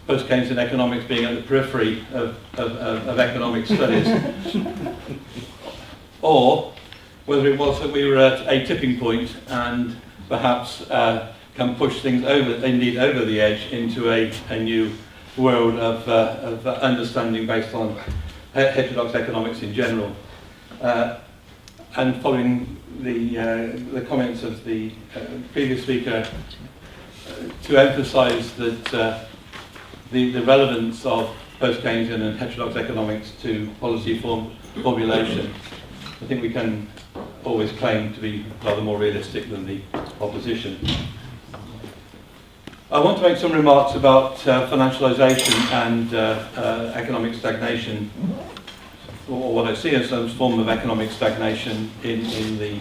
post-Keynesian economics being at the periphery of economic studies, or whether it was that we were at a tipping point and perhaps can push things over the edge into a new world of understanding based on heterodox economics in general. And following the comments of the previous speaker, to emphasise that the relevance of post-Keynesian and heterodox economics to policy formulation, I think we can always claim to be rather more realistic than the opposition. I want to make some remarks about financialisation and economic stagnation, or what I see as some form of economic stagnation in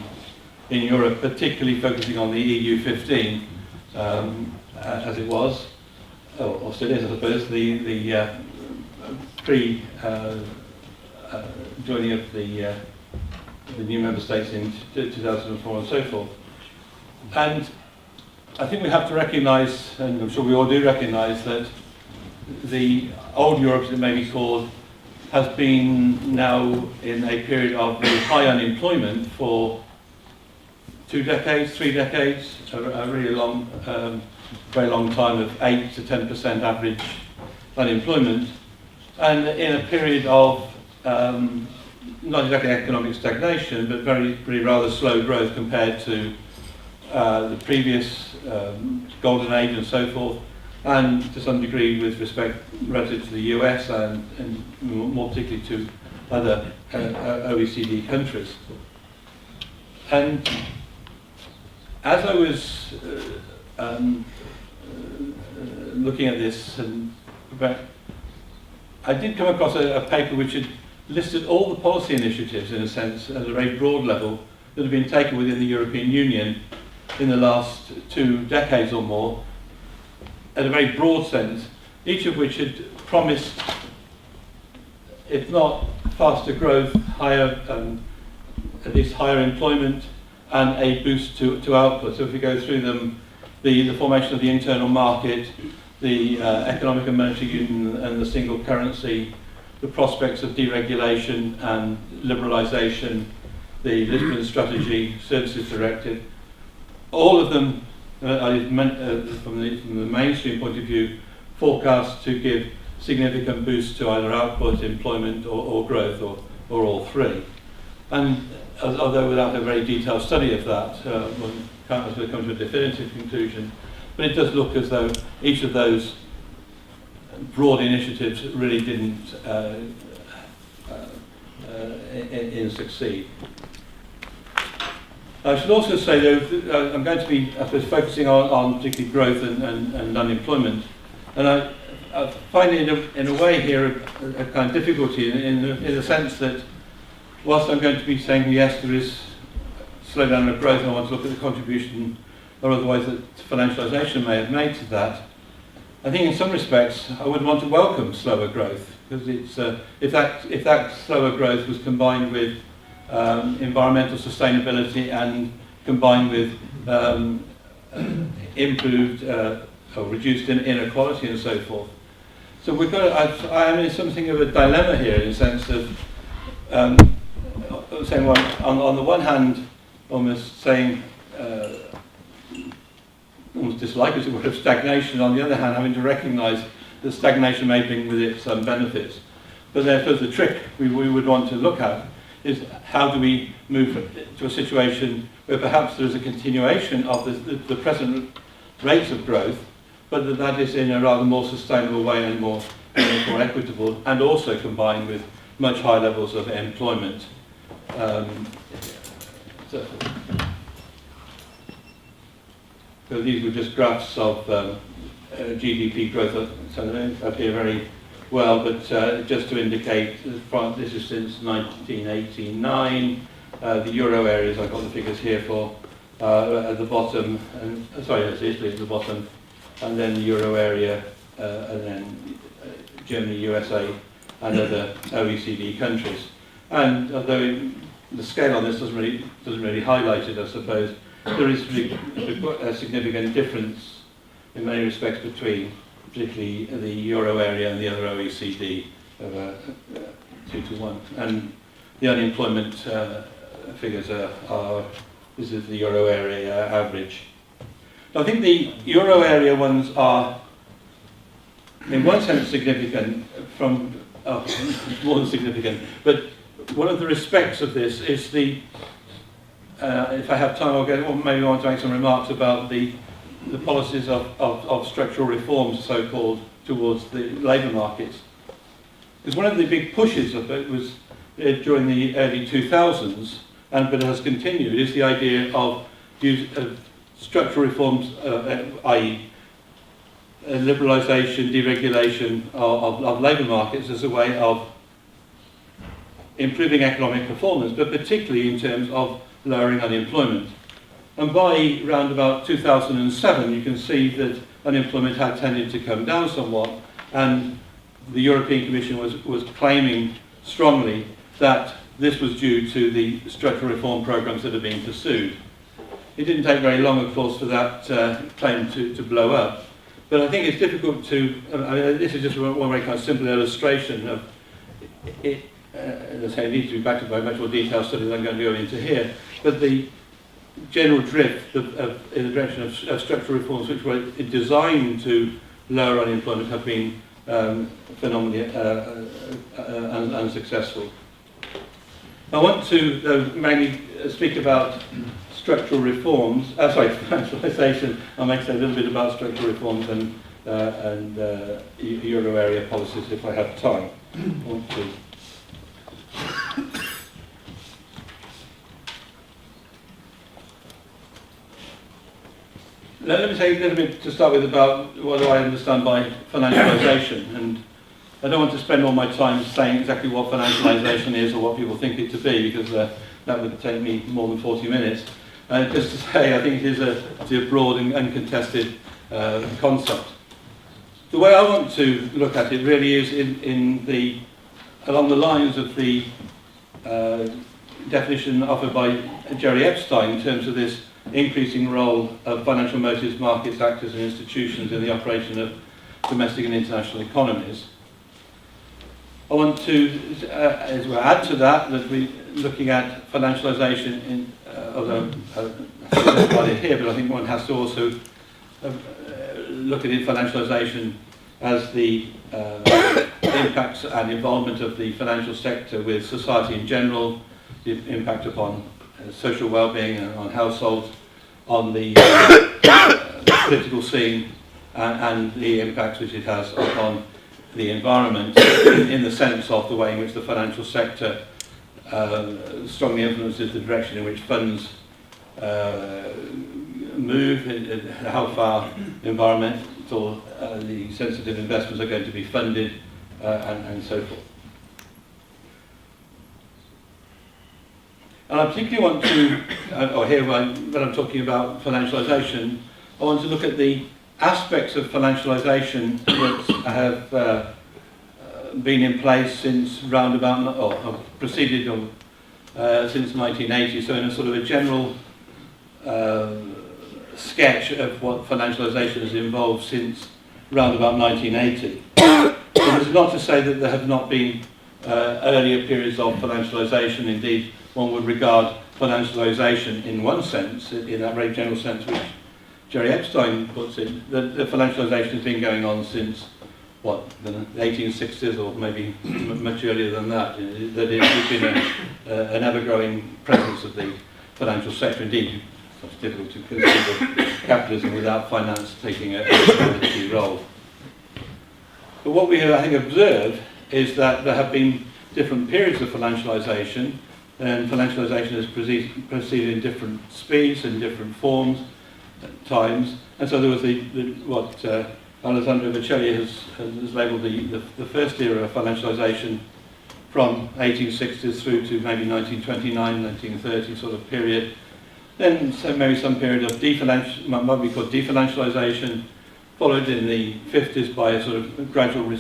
Europe, particularly focusing on the EU 15, as it was, or still is, I suppose, the joining of the new member states in 2004 and so forth. And I think we have to recognise, and I'm sure we all do recognise, that the old Europe, as it may be called, has been now in a period of very high unemployment for 2 decades, 3 decades, a really long, very long time of 8 to 10% average unemployment, and in a period of not exactly economic stagnation, but very rather slow growth compared to the previous golden age and so forth, and to some degree with respect relative to the US and more particularly to other OECD countries. And as I was looking at this, I did come across a paper which had listed all the policy initiatives, in a sense, at a very broad level, that have been taken within the European Union in the last 2 decades or more, at a very broad sense, each of which had promised, if not faster growth, higher, at least higher employment, and a boost to output. So if we go through them, the formation of the internal market, the economic and monetary union and the single currency, the prospects of deregulation and liberalisation, the Lisbon strategy, services directive, all of them, from the mainstream point of view, forecast to give significant boosts to either output, employment or growth, or all three. And although without a very detailed study of that, one can't necessarily come to a definitive conclusion, but it does look as though each of those broad initiatives really didn't succeed. I should also say, though, I'm going to be, I suppose, focusing on particularly growth and unemployment, and I find in a way here a kind of difficulty in the sense that whilst I'm going to be saying yes, there is slowdown of growth, and I want to look at the contribution or otherwise that financialisation may have made to that, I think in some respects I would want to welcome slower growth, because it's if that slower growth was combined with environmental sustainability and combined with improved or reduced inequality and so forth. So we've got. I am in something of a dilemma here, in the sense of saying, well, on the one hand, almost saying. Almost dislike as it were of stagnation, on the other hand having to recognise that stagnation may bring with it some benefits. But therefore the trick we would want to look at is how do we move to a situation where perhaps there is a continuation of the present rates of growth, but that is in a rather more sustainable way and more equitable, and also combined with much higher levels of employment. So these were just graphs of GDP growth, so they don't appear very well, but just to indicate, this is since 1989. The euro areas, I've got the figures here for, at the bottom, and sorry, that's Italy at the bottom, and then the euro area, and then Germany, USA, and other OECD countries. And although the scale on this doesn't really highlight it, I suppose, there is a significant difference in many respects between particularly the Euro area and the other OECD, of 2 to 1. And the unemployment figures this is the Euro area average. I think the Euro area ones are, in one sense, significant from, more than significant, but one of the respects of this is the, if I have time, maybe I want to make some remarks about the policies of structural reforms, so-called, towards the labour markets. Because one of the big pushes of it was during the early 2000s, but it has continued, is the idea of structural reforms, i.e. liberalisation, deregulation of labour markets as a way of improving economic performance, but particularly in terms of lowering unemployment. And by round about 2007, you can see that unemployment had tended to come down somewhat, and the European Commission was claiming strongly that this was due to the structural reform programmes that are being pursued. It didn't take very long, of course, for that claim to blow up. But I think it's difficult to, this is just one very kind of simple illustration of it. As I say, it needs to be backed up by much more detailed study than I'm going to go into here. But the general drift in the direction of structural reforms, which were designed to lower unemployment, have been phenomenally unsuccessful. I want to mainly speak about structural reforms, financialisation. I'll make a little bit about structural reforms and Euro area policies if I have time. I want to. Let me say a little bit to start with about what do I understand by financialisation, and I don't want to spend all my time saying exactly what financialisation is or what people think it to be, because that would take me more than 40 minutes. Just to say, I think it is a broad and uncontested concept. The way I want to look at it really is along the lines of the definition offered by Jerry Epstein in terms of this increasing role of financial motives, markets, actors and institutions in the operation of domestic and international economies. I want to as well add to that we're looking at financialisation although I've got it here, but I think one has to also look at financialisation as the impacts and involvement of the financial sector with society in general, the impact upon social well-being and on households, on the political scene, and the impacts which it has upon the environment in the sense of the way in which the financial sector strongly influences the direction in which funds move, how far environmental, the sensitive investments are going to be funded, and so forth. And I particularly want to, here when I'm talking about financialisation, I want to look at the aspects of financialisation that have been in place since roundabout, or preceded since 1980, so in a sort of a general sketch of what financialisation has involved since roundabout 1980. This is not to say that there have not been earlier periods of financialisation. Indeed, one would regard financialisation in one sense, in that very general sense which Jerry Epstein puts it, that the financialisation has been going on since, what, the 1860s or maybe much earlier than that. That it's been an ever-growing presence of the financial sector. Indeed, it's difficult to consider capitalism without finance taking a key role. But what we have, I think, observed is that there have been different periods of financialisation, and financialisation has proceeded in different speeds and different forms at times. And so there was what Alessandro Vicelli has labelled the first era of financialisation from 1860s through to maybe 1929, 1930 sort of period. Then maybe some period of what we call definancialisation, followed in the 50s by a sort of gradual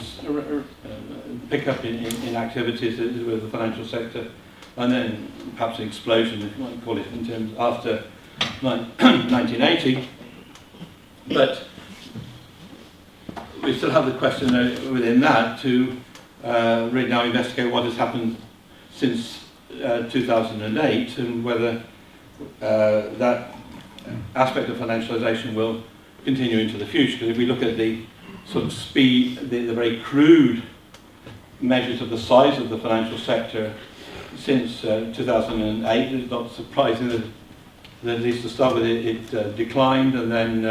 pickup in activities with the financial sector, and then perhaps an explosion, if you want to call it, in terms after 1980. But we still have the question within that to really now investigate what has happened since 2008 and whether that aspect of financialisation will continue into the future. Because if we look at the sort of speed, the very crude measures of the size of the financial sector since 2008, it's not surprising that at least to start with it declined and then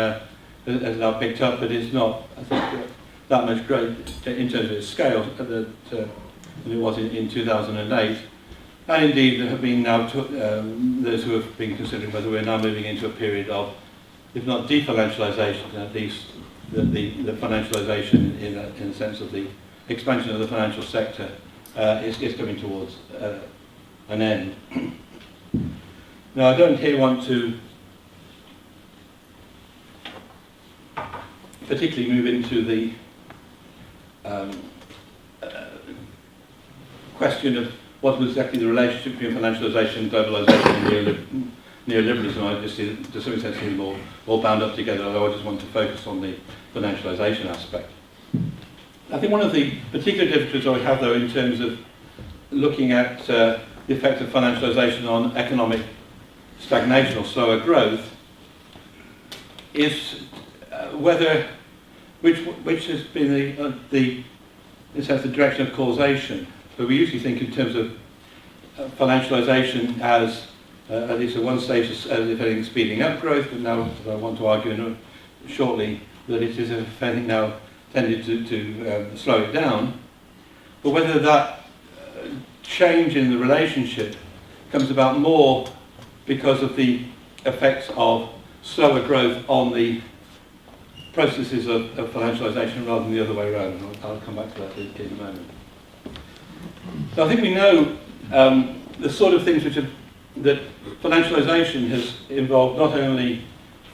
has now picked up, but it's not, I think, that much growth in terms of its scale that it was in 2008. And indeed, there have been now those who have been considering whether we're now moving into a period of, if not definancialisation, at least the financialisation in the sense of the expansion of the financial sector is coming towards an end. Now, I don't here want to particularly move into the question of what was exactly the relationship between financialisation, globalisation and neoliberalism. I just see that to some extent seem all bound up together, although I just want to focus on the financialisation aspect. I think one of the particular difficulties I have, though, in terms of looking at the effect of financialisation on economic stagnation or slower growth is whether which has been in a sense the direction of causation. So we usually think in terms of financialisation as at least at one stage as if anything speeding up growth, but now I want to argue shortly that it is if anything now tended to slow it down. But whether that change in the relationship comes about more because of the effects of slower growth on the processes of financialisation rather than the other way around. I'll come back to that in a moment. So I think we know the sort of things that financialisation has involved not only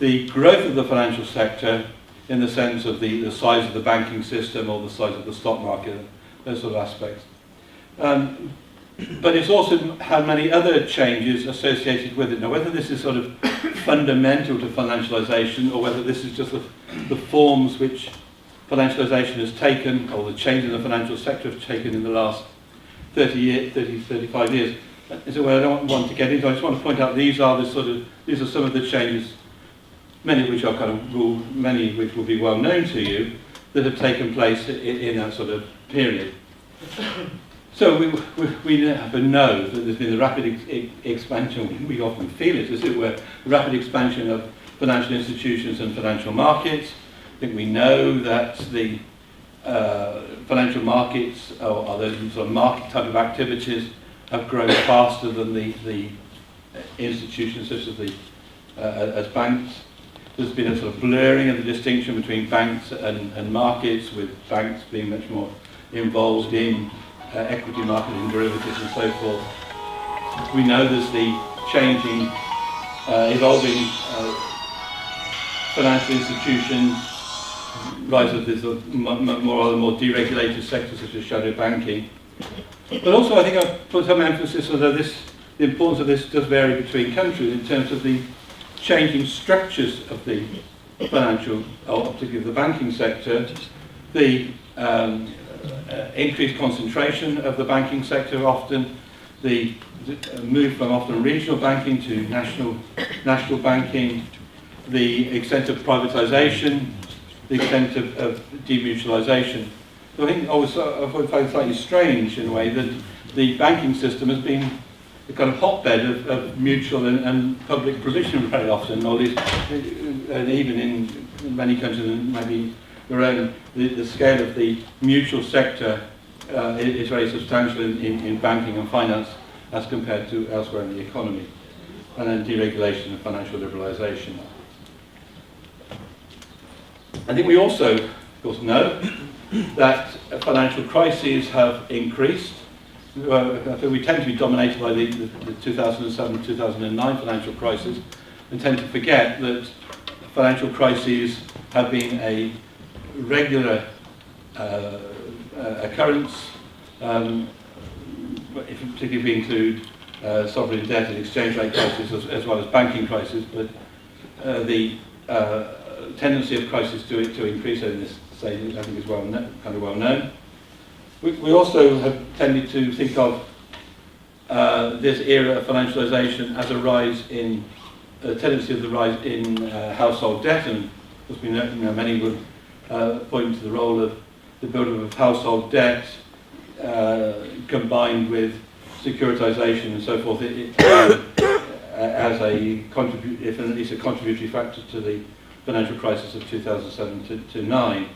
the growth of the financial sector in the sense of the size of the banking system or the size of the stock market, those sort of aspects. But it's also had many other changes associated with it. Now, whether this is sort of fundamental to financialisation or whether this is just the forms which financialisation has taken, or the change in the financial sector has taken in the last 35 years, is a way I don't want to get into. I just want to point out these are some of the changes, many of which are many of which will be well known to you, that have taken place in that sort of period. So we know that there's been the rapid expansion, we often feel it, as it were, the rapid expansion of financial institutions and financial markets. I think we know that the financial markets, or those sort of market type of activities, have grown faster than the institutions such as banks. There's been a sort of blurring of the distinction between banks and markets, with banks being much more involved in equity market and derivatives and so forth. We know there's the changing, evolving financial institutions, rise of this more deregulated sectors such as shadow banking. But also I think I've put some emphasis, although the importance of this does vary between countries in terms of the changing structures of the financial, or particularly the banking sector, the increased concentration of the banking sector, often the move from often regional banking to national banking, the extent of privatisation, the extent of demutualisation. So I think I find it slightly strange in a way that the banking system has been a kind of hotbed of mutual and public provision very often, or at least, and even in many countries, and maybe your own, the scale of the mutual sector is very substantial in banking and finance as compared to elsewhere in the economy, and then deregulation and financial liberalisation. I think we also, of course, know that financial crises have increased. I think we tend to be dominated by the 2007-2009 financial crisis, and tend to forget that financial crises have been a regular occurrence, particularly if we include sovereign debt and exchange rate crises as well as banking crises, but the tendency of crisis to increase in this stage, I think is kind of well known. We also have tended to think of this era of financialisation as a rise in a tendency of the rise in household debt, and as we know, many would point to the role of the buildup of household debt combined with securitisation and so forth as a contributory factor to the financial crisis of 2007 to 9.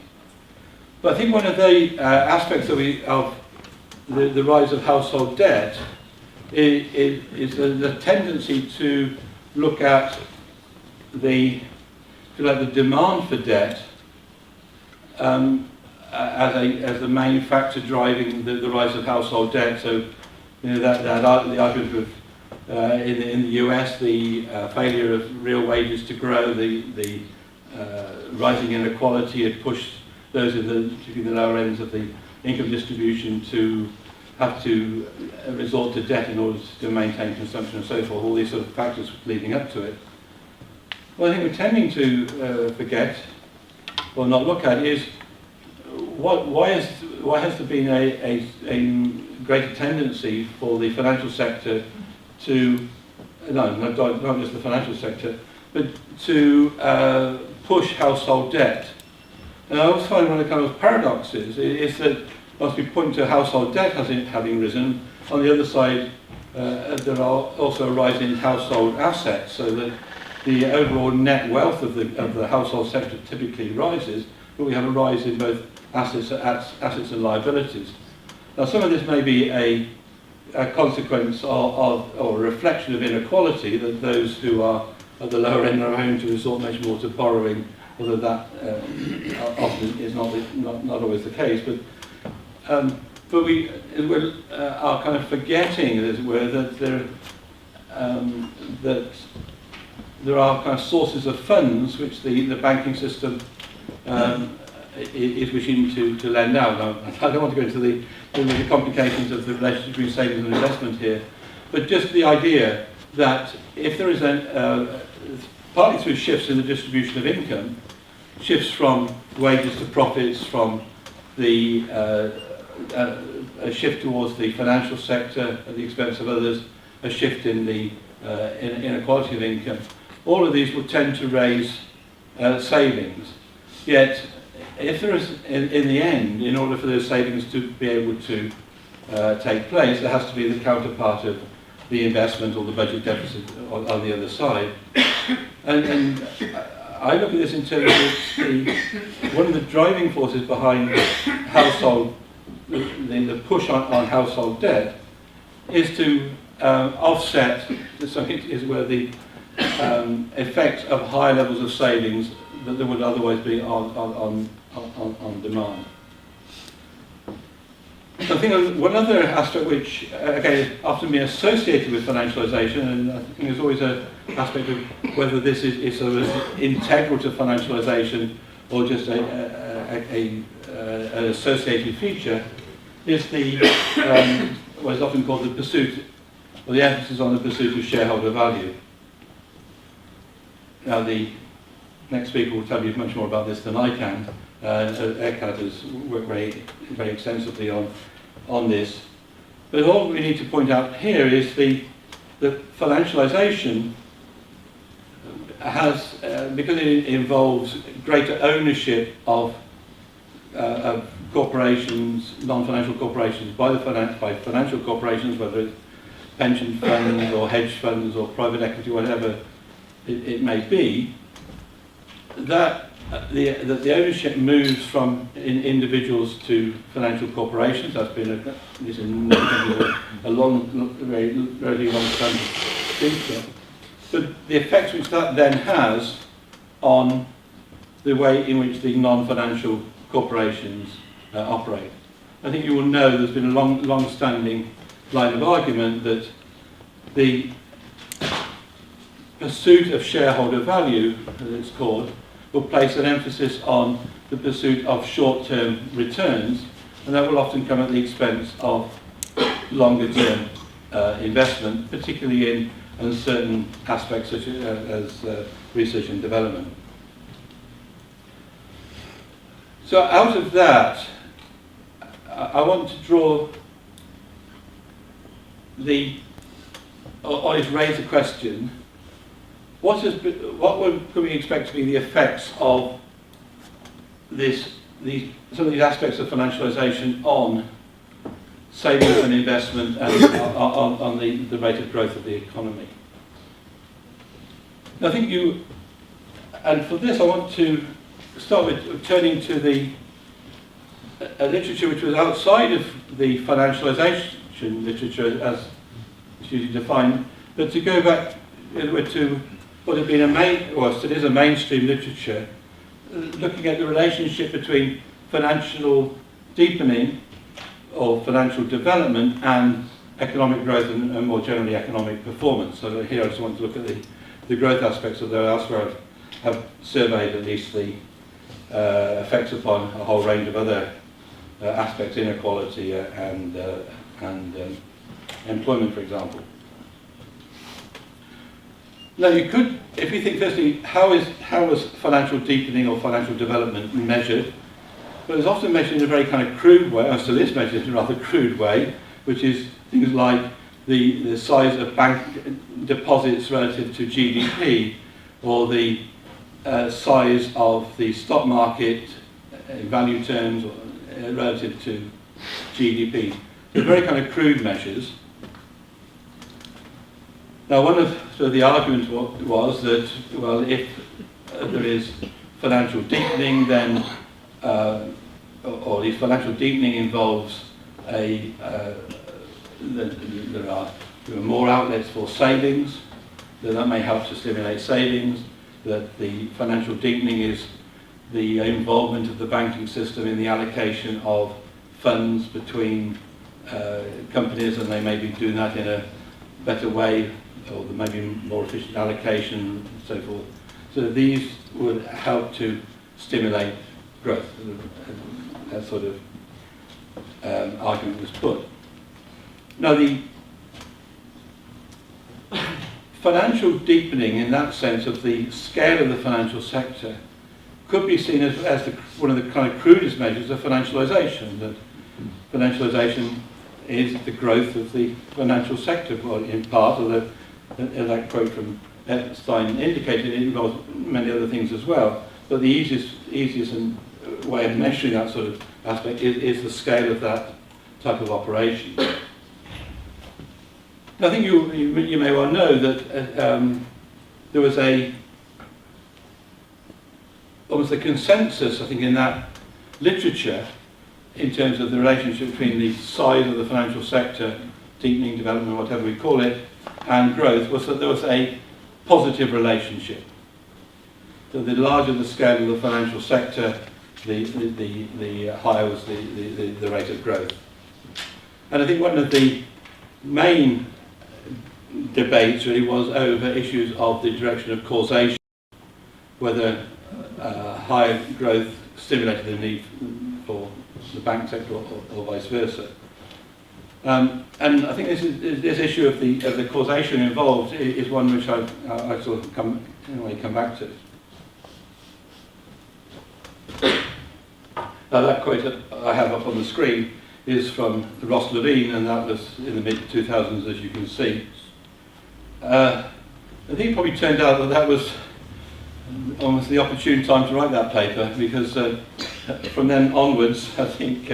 But I think one of the aspects of the rise of household debt is the tendency to look at the demand for debt as the main factor driving the rise of household debt. So, the argument of in the US, the failure of real wages to grow, the rising inequality had pushed those particularly the lower ends of the income distribution to have to resort to debt in order to maintain consumption and so forth, all these sort of factors leading up to it. What I think we're tending to forget, or not look at, is why has there been a greater tendency for the financial sector to, not just the financial sector, but to push household debt. And I always find one of the kind of paradoxes is that whilst we point to household debt having risen, on the other side there are also a rise in household assets, so that the overall net wealth of the household sector typically rises, but we have a rise in both assets and liabilities. Now, some of this may be a consequence or a reflection of inequality, that those who are at the lower end are having to resort much more to borrowing, although that often is not always the case. But we are kind of forgetting, as it were, that there are kind of sources of funds which the banking system is wishing to lend out. Now, I don't want to go into the complications of the relationship between savings and investment here, but just the idea that if there is partly through shifts in the distribution of income, shifts from wages to profits, from a shift towards the financial sector at the expense of others, a shift in the inequality of income, all of these will tend to raise savings. Yet, if there is, in the end, in order for those savings to be able to take place, there has to be the counterpart of the investment or the budget deficit on the other side. And I look at this in terms of one of the driving forces behind the push on household debt is to offset where the effects of higher levels of savings that there would otherwise be on demand. I think one other aspect which, again, is often been associated with financialisation, and I think there's always an aspect of whether this is sort of integral to financialisation or just an associated feature, is what is often called the pursuit, or the emphasis on the pursuit of shareholder value. Now, the next speaker will tell you much more about this than I can. Eckhart has worked very, very extensively on this. But all we need to point out here is the financialisation has, because it involves greater ownership of corporations, non-financial corporations, by financial corporations, whether it's pension funds or hedge funds or private equity, whatever it may be, that the ownership moves from individuals to financial corporations. That's been a very long-standing feature. But the effects which that then has on the way in which the non-financial corporations operate. I think you will know there's been a long-standing line of argument that the pursuit of shareholder value, as it's called, will place an emphasis on the pursuit of short-term returns, and that will often come at the expense of longer-term investment, particularly in certain aspects such as research and development. So out of that, I want to draw or raise a question. What can we expect to be the effects of some of these aspects of financialisation on savings and investment and on the rate of growth of the economy? I think and for this I want to start with turning to a literature which was outside of the financialisation literature as it's usually defined, but to go back to what had been still is a mainstream literature, looking at the relationship between financial deepening or financial development and economic growth and more generally economic performance. So here I just want to look at the growth aspects, although elsewhere I have surveyed at least the effects upon a whole range of other aspects, inequality and employment, for example. Now you could, if you think firstly, how was financial deepening or financial development measured? Well, it's often measured in a very kind of crude way, or still is measured in a rather crude way, which is things like the size of bank deposits relative to GDP, or the size of the stock market in value terms relative to GDP. They're very kind of crude measures. Now, one of the arguments was that, well, if there is financial deepening, then, or if financial deepening involves there are more outlets for savings, that may help to stimulate savings, that the financial deepening is the involvement of the banking system in the allocation of funds between companies, and they may be doing that in a better way, or there may be more efficient allocation and so forth. So these would help to stimulate growth. That sort of argument was put. Now the financial deepening in that sense of the scale of the financial sector could be seen as one of the kind of crudest measures of financialisation. That financialisation is the growth of the financial sector, well, in part, although that quote from Epstein indicated it involves many other things as well. But the easiest way of measuring that sort of aspect is the scale of that type of operation. I think you may well know that there was almost a consensus, I think, in that literature in terms of the relationship between the size of the financial sector, deepening, development, whatever we call it, and growth, was that there was a positive relationship. So the larger the scale of the financial sector, the higher was the rate of growth. And I think one of the main debates really was over issues of the direction of causation, whether higher growth stimulated the need for the bank sector or vice versa. And I think this issue of the causation involved is one which I sort of come back to. Now that quote that I have up on the screen is from Ross Levine, and that was in the mid-2000s, as you can see. I think it probably turned out that was almost the opportune time to write that paper, because from then onwards, I think,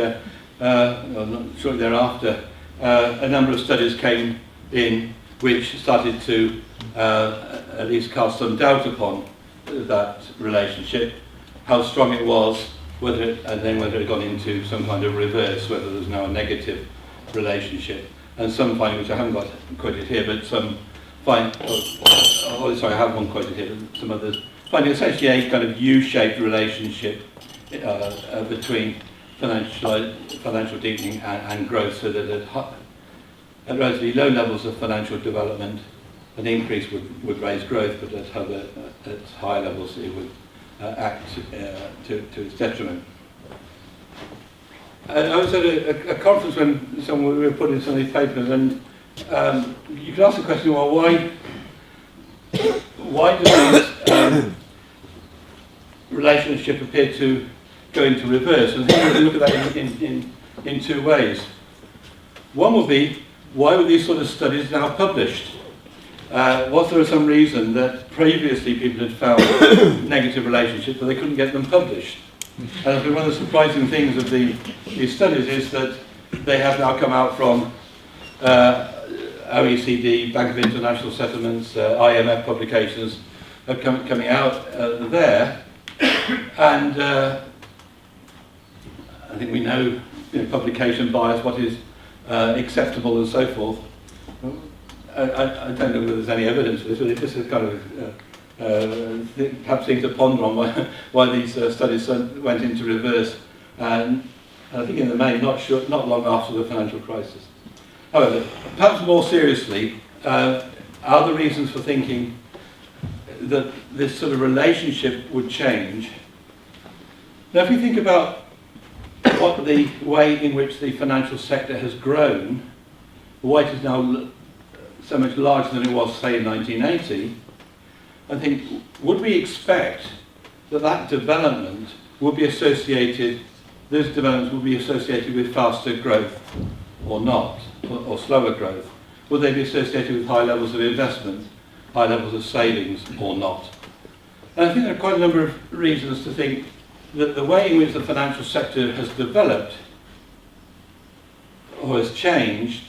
shortly thereafter, a number of studies came in which started to at least cast some doubt upon that relationship, how strong it was, whether it had gone into some kind of reverse, whether there's now a negative relationship. And some find, which I haven't got quoted here, but some find, sorry, I have one quoted here, but some others, finding essentially a kind of U-shaped relationship between financial deepening and growth, so that at relatively low levels of financial development, an increase would raise growth, but at higher levels it would act to its detriment. I was at a conference when we were putting some of these papers, and you could ask the question, well, why does this relationship appear to go into reverse. And I think we can look at that in two ways. One would be, why were these sort of studies now published? Was there some reason that previously people had found negative relationships but they couldn't get them published? And I think one of the surprising things of these studies is that they have now come out from OECD, Bank of International Settlements, IMF publications are coming out there, and I think we know, publication bias, what is acceptable and so forth. I don't know whether there's any evidence for this, but this is kind of perhaps thing to ponder on why these studies went into reverse, and I think in the main not long after the financial crisis. However, perhaps more seriously, are the reasons for thinking that this sort of relationship would change. Now, if we think about what the way in which the financial sector has grown, why it is now so much larger than it was, say, in 1980, I think, would we expect that development would be associated, those developments would be associated with faster growth or not, or slower growth? Would they be associated with high levels of investment, high levels of savings or not? And I think there are quite a number of reasons to think that the way in which the financial sector has developed or has changed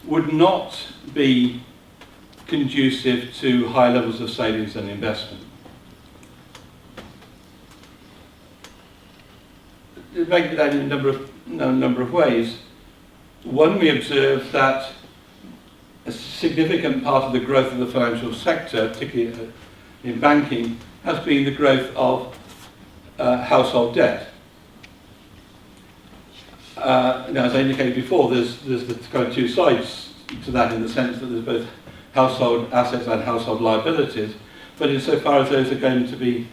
would not be conducive to high levels of savings and investment. Make that in a number of ways. One, we observe that a significant part of the growth of the financial sector, particularly in banking, has been the growth of household debt. Now, as I indicated before, there's the kind of two sides to that, in the sense that there's both household assets and household liabilities, but insofar as those are going to be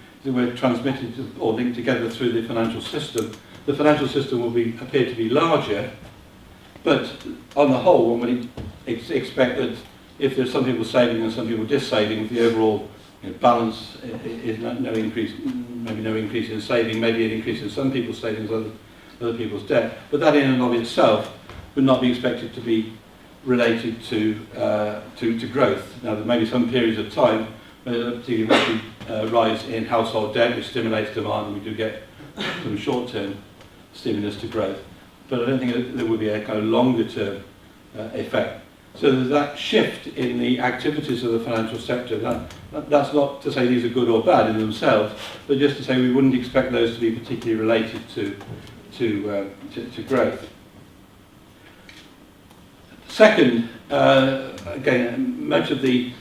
transmitted or linked together through the financial system will appear to be larger. But on the whole, one would expect that if there's some people saving and some people dissaving, the overall balance is no increase, maybe no increase in saving, maybe an increase in some people's savings, other people's debt. But that in and of itself would not be expected to be related to growth. Now, there may be some periods of time, particularly with the rise in household debt, which stimulates demand, and we do get some short-term stimulus to growth. But I don't think that there would be a kind of longer-term effect. So there's that shift in the activities of the financial sector. That's not to say these are good or bad in themselves, but just to say we wouldn't expect those to be particularly related to growth. Second, again, much of the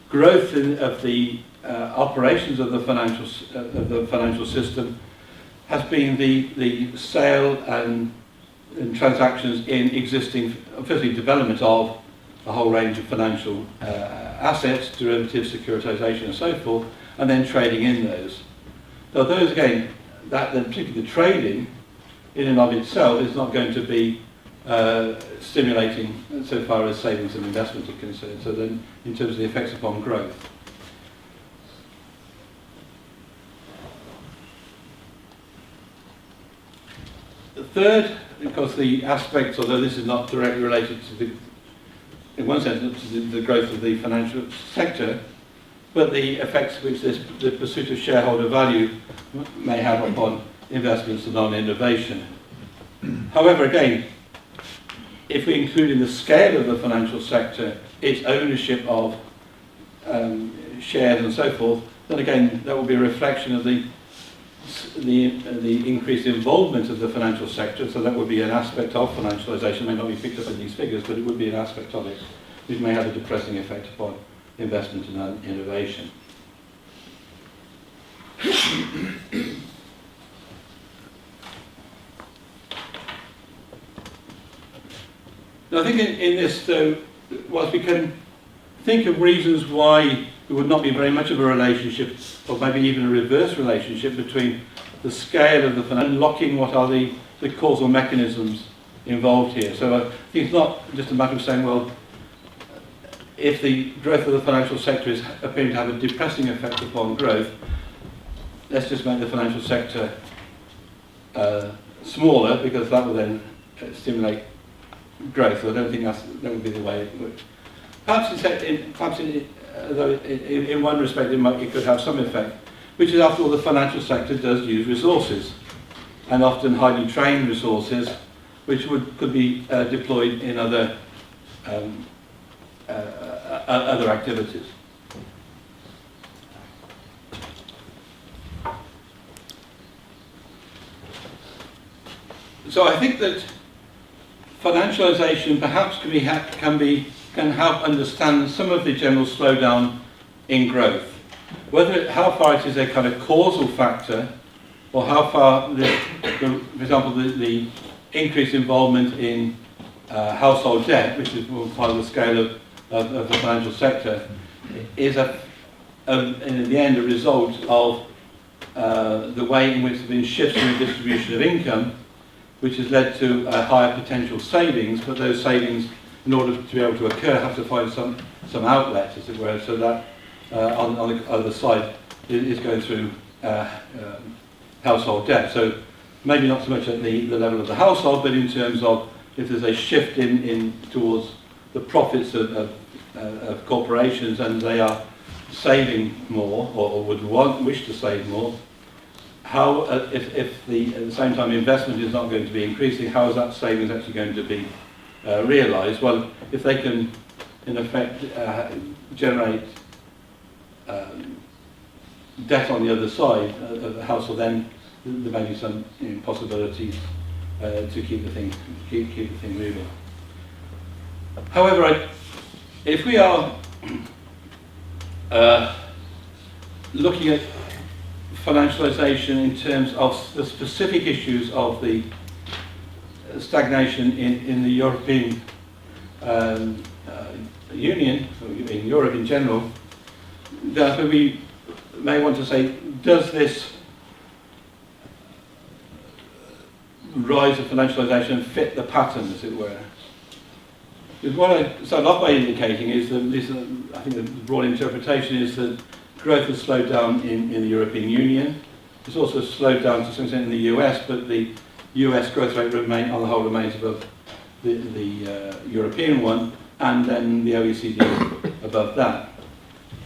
growth of the operations of the financial system has been the sale and transactions in existing, firstly, development of a whole range of financial assets, derivatives, securitization, and so forth, and then trading in those. So those, again, particularly the trading in and of itself is not going to be stimulating so far as savings and investment are concerned. So then, in terms of the effects upon growth. The third, because the aspects, although this is not directly related to in one sense, to the growth of the financial sector, but the effects which the pursuit of shareholder value may have upon investments and on innovation. However, again, if we include in the scale of the financial sector its ownership of shares and so forth, then again that will be a reflection of the increased involvement of the financial sector. So that would be an aspect of financialisation. It may not be picked up in these figures, but it would be an aspect of it which may have a depressing effect upon investment and innovation. Now, I think in this, though, whilst we can think of reasons why there would not be very much of a relationship, or maybe even a reverse relationship between the scale of the unlocking what are the causal mechanisms involved here. So I think it's not just a matter of saying, well, if the growth of the financial sector is appearing to have a depressing effect upon growth, let's just make the financial sector smaller, because that will then stimulate growth. So I don't think that would be the way it would. Perhaps in one respect it could have some effect, which is, after all, the financial sector does use resources, and often highly trained resources, which could be deployed in other activities. So I think that financialisation perhaps can help understand some of the general slowdown in growth. How far it is a kind of causal factor, or how far, for example, the increased involvement in household debt, which is part of the scale of the financial sector, is in the end a result of the way in which there have been shifts in the distribution of income, which has led to higher potential savings, but those savings, in order to be able to occur, have to find some outlet, as it were, so that on the other side is going through household debt. So maybe not so much at the level of the household, but in terms of if there's a shift in towards the profits of corporations, and they are saving more, or wish to save more, how, if at the same time investment is not going to be increasing, how is that savings actually going to be realised? Well, if they can, in effect, generate debt on the other side of the household, then there may be some possibilities to keep the thing moving. However, if we are looking at financialisation in terms of the specific issues of the stagnation in the European Union, or in Europe in general, then we may want to say, does this rise of financialisation fit the pattern, as it were? Because what I started off by indicating is that I think the broad interpretation is that growth has slowed down in the European Union. It's also slowed down to some extent in the US, but the US growth rate on the whole remains above the European one, and then the OECD above that,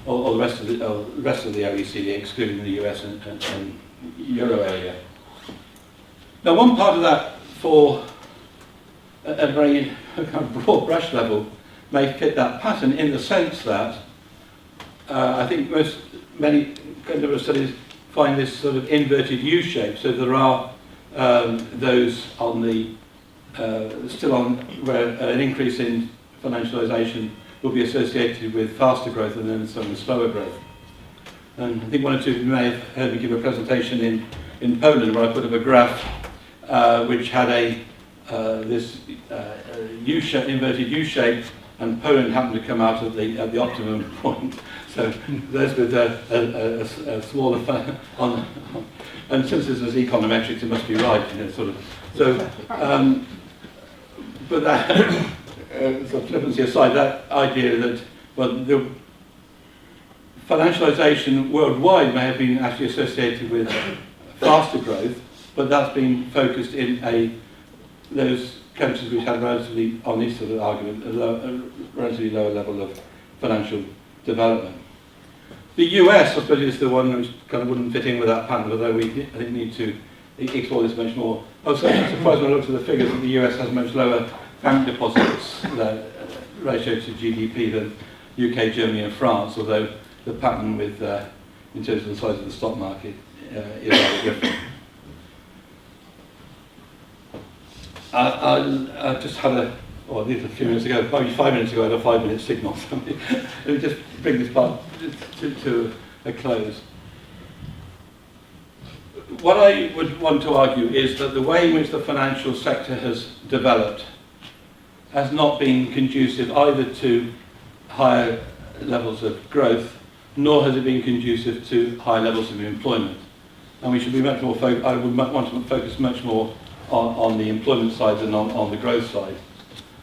or the rest of the OECD, excluding the US and Euro area. Now, one part of that, for at a very kind of broad brush level, may fit that pattern in the sense that I think many contemporary studies find this sort of inverted U shape. So there are those on the still on where an increase in financialisation will be associated with faster growth and then some slower growth. And I think one or two of you may have heard me give a presentation in Poland where I put up a graph which had this inverted U shape, and Poland happened to come out at the optimum point. So those with a smaller and since this is econometrics, it must be right, sort of. So, but that so flippancy aside, that idea that the financialisation worldwide may have been actually associated with faster growth, but that's been focused in those countries which had relatively, on this sort of argument, a relatively lower level of financial development. The US, I suppose, is the one which kind of wouldn't fit in with that pattern, although I think need to explore this much more. I was surprised when I looked at the figures that the US has much lower bank deposits ratio to GDP than UK, Germany and France, although the pattern with, in terms of the size of the stock market, is rather different. I just had these a few minutes ago, maybe 5 minutes ago, I had a 5-minute signal. So let me just bring this part to a close. What I would want to argue is that the way in which the financial sector has developed has not been conducive either to higher levels of growth, nor has it been conducive to high levels of employment. And we should be much more I would want to focus much more on the employment side than on the growth side.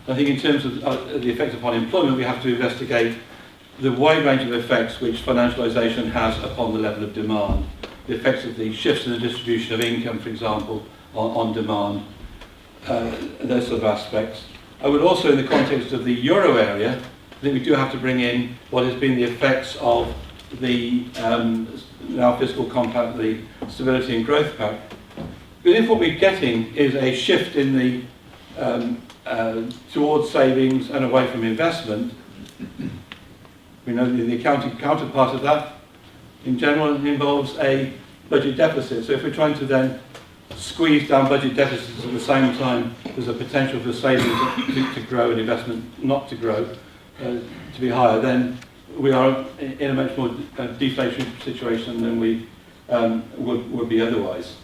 I think in terms of the effect upon employment, we have to investigate the wide range of effects which financialisation has upon the level of demand. The effects of the shifts in the distribution of income, for example, on demand, those sort of aspects. I would also, in the context of the euro area, I think we do have to bring in what has been the effects of the now fiscal compact, the Stability and Growth Pact. Because if what we're getting is a shift in the towards savings and away from investment, we know the accounting counterpart of that, in general, involves a budget deficit. So if we're trying to then squeeze down budget deficits at the same time, there's a potential for savings to grow and investment not to grow, to be higher, then we are in a much more deflationary situation than we would be otherwise.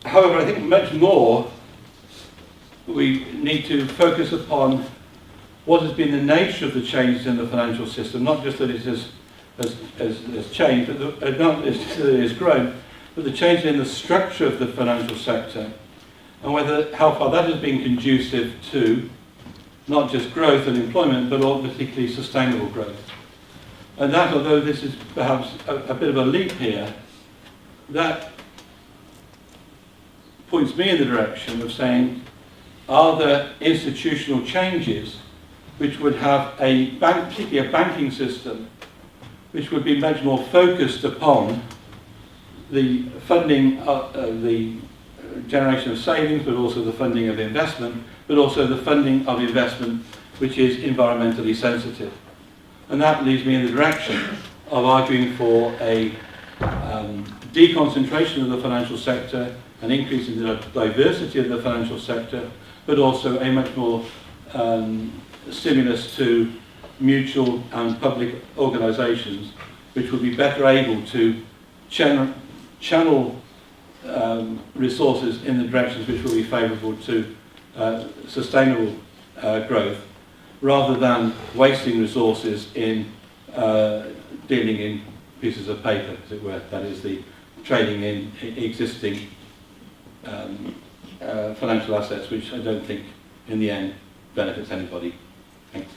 However, I think much more we need to focus upon what has been the nature of the changes in the financial system, not just that it has changed, but not just that it has grown, but the change in the structure of the financial sector, and how far that has been conducive to not just growth and employment, but all particularly sustainable growth. And that, although this is perhaps a bit of a leap here, that points me in the direction of saying, are there institutional changes which would have particularly a banking system, which would be much more focused upon the funding of the generation of savings, but also the funding of investment, but also the funding of investment which is environmentally sensitive. And that leads me in the direction of arguing for a deconcentration of the financial sector, an increase in the diversity of the financial sector, but also a much more stimulus to mutual and public organisations which would be better able to channel resources in the directions which will be favourable to sustainable growth, rather than wasting resources in dealing in pieces of paper, as it were. That is, the trading in existing financial assets, which I don't think in the end benefits anybody. Thanks.